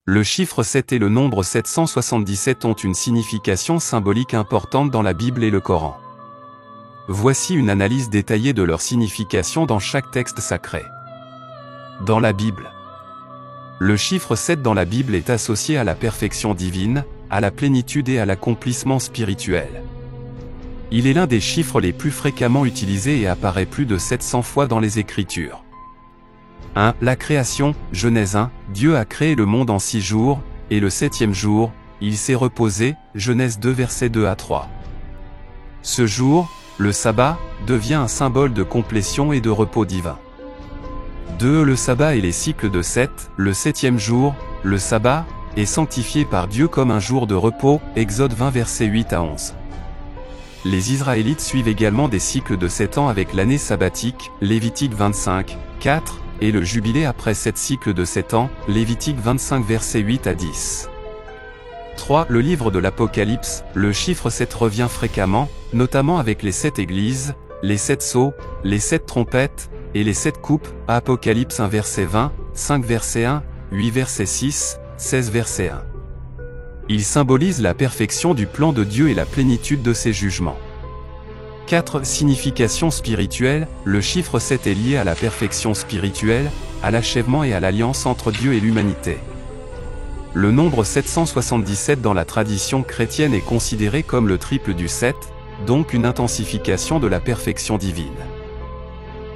Le chiffre 7 et le nombre 777 ont une signification symbolique importante dans la Bible et le Coran. Voici une analyse détaillée de leur signification dans chaque texte sacré. Dans la Bible, le chiffre 7 dans la Bible est associé à la perfection divine, à la plénitude et à l'accomplissement spirituel. Il est l'un des chiffres les plus fréquemment utilisés et apparaît plus de 700 fois dans les Écritures. 1. La création, Genèse 1, Dieu a créé le monde en 6 jours, et le 7e jour, il s'est reposé, Genèse 2 versets 2 à 3. Ce jour, le sabbat, devient un symbole de complétion et de repos divin. 2. Le sabbat et les cycles de 7, le 7e jour, le sabbat, est sanctifié par Dieu comme un jour de repos, Exode 20 versets 8 à 11. Les Israélites suivent également des cycles de 7 ans avec l'année sabbatique, Lévitique 25, 4, et le jubilé après 7 cycles de 7 ans, Lévitique 25 versets 8 à 10. 3. Le livre de l'Apocalypse, le chiffre 7 revient fréquemment, notamment avec les 7 églises, les 7 sceaux, les 7 trompettes, et les 7 coupes, Apocalypse 1 verset 20, 5 verset 1, 8 verset 6, 16 verset 1. Il symbolise la perfection du plan de Dieu et la plénitude de ses jugements. 4. Signification spirituelle, le chiffre 7 est lié à la perfection spirituelle, à l'achèvement et à l'alliance entre Dieu et l'humanité. Le nombre 777 dans la tradition chrétienne est considéré comme le triple du 7, donc une intensification de la perfection divine.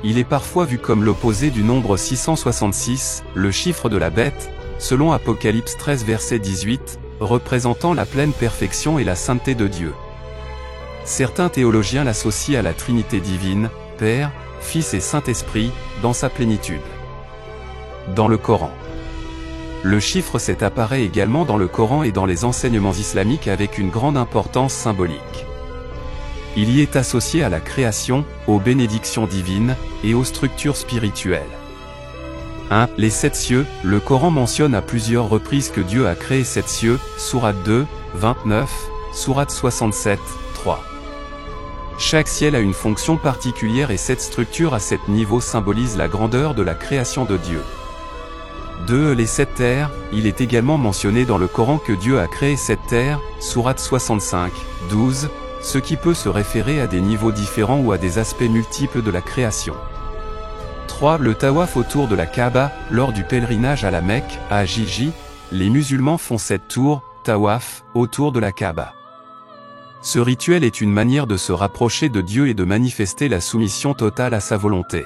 Il est parfois vu comme l'opposé du nombre 666, le chiffre de la bête, selon Apocalypse 13 verset 18, représentant la pleine perfection et la sainteté de Dieu. Certains théologiens l'associent à la Trinité divine, Père, Fils et Saint-Esprit, dans sa plénitude. Dans le Coran, le chiffre 7 apparaît également dans le Coran et dans les enseignements islamiques avec une grande importance symbolique. Il y est associé à la création, aux bénédictions divines, et aux structures spirituelles. 1. Les 7 cieux, le Coran mentionne à plusieurs reprises que Dieu a créé 7 cieux, Sourate 2, 29, Sourate 67, 3. Chaque ciel a une fonction particulière et cette structure à 7 niveaux symbolise la grandeur de la création de Dieu. 2. Les 7 terres, il est également mentionné dans le Coran que Dieu a créé 7 terres, Sourate 65, 12, ce qui peut se référer à des niveaux différents ou à des aspects multiples de la création. 3. Le tawaf autour de la Kaaba, lors du pèlerinage à la Mecque, à Jiji, les musulmans font 7 tours, tawaf, autour de la Kaaba. Ce rituel est une manière de se rapprocher de Dieu et de manifester la soumission totale à sa volonté.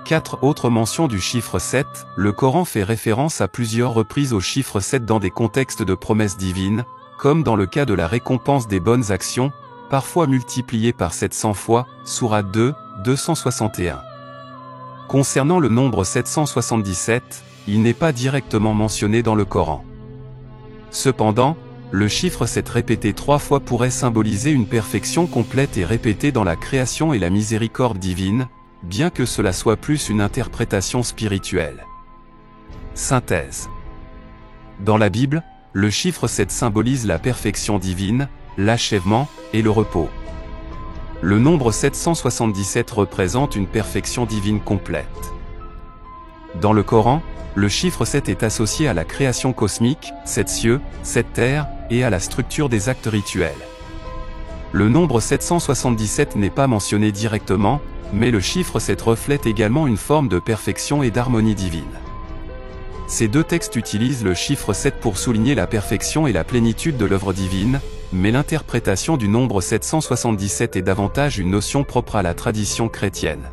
4. Autre mention du chiffre 7, le Coran fait référence à plusieurs reprises au chiffre 7 dans des contextes de promesses divines, comme dans le cas de la récompense des bonnes actions, parfois multipliée par 700 fois, Sourate 2, 261. Concernant le nombre 777, il n'est pas directement mentionné dans le Coran. Cependant, le chiffre 7 répété 3 fois pourrait symboliser une perfection complète et répétée dans la création et la miséricorde divine, bien que cela soit plus une interprétation spirituelle. Synthèse. Dans la Bible, le chiffre 7 symbolise la perfection divine, l'achèvement, et le repos. Le nombre 777 représente une perfection divine complète. Dans le Coran, le chiffre 7 est associé à la création cosmique, 7 cieux, 7 terres, et à la structure des actes rituels. Le nombre 777 n'est pas mentionné directement, mais le chiffre 7 reflète également une forme de perfection et d'harmonie divine. Ces deux textes utilisent le chiffre 7 pour souligner la perfection et la plénitude de l'œuvre divine, mais l'interprétation du nombre 777 est davantage une notion propre à la tradition chrétienne.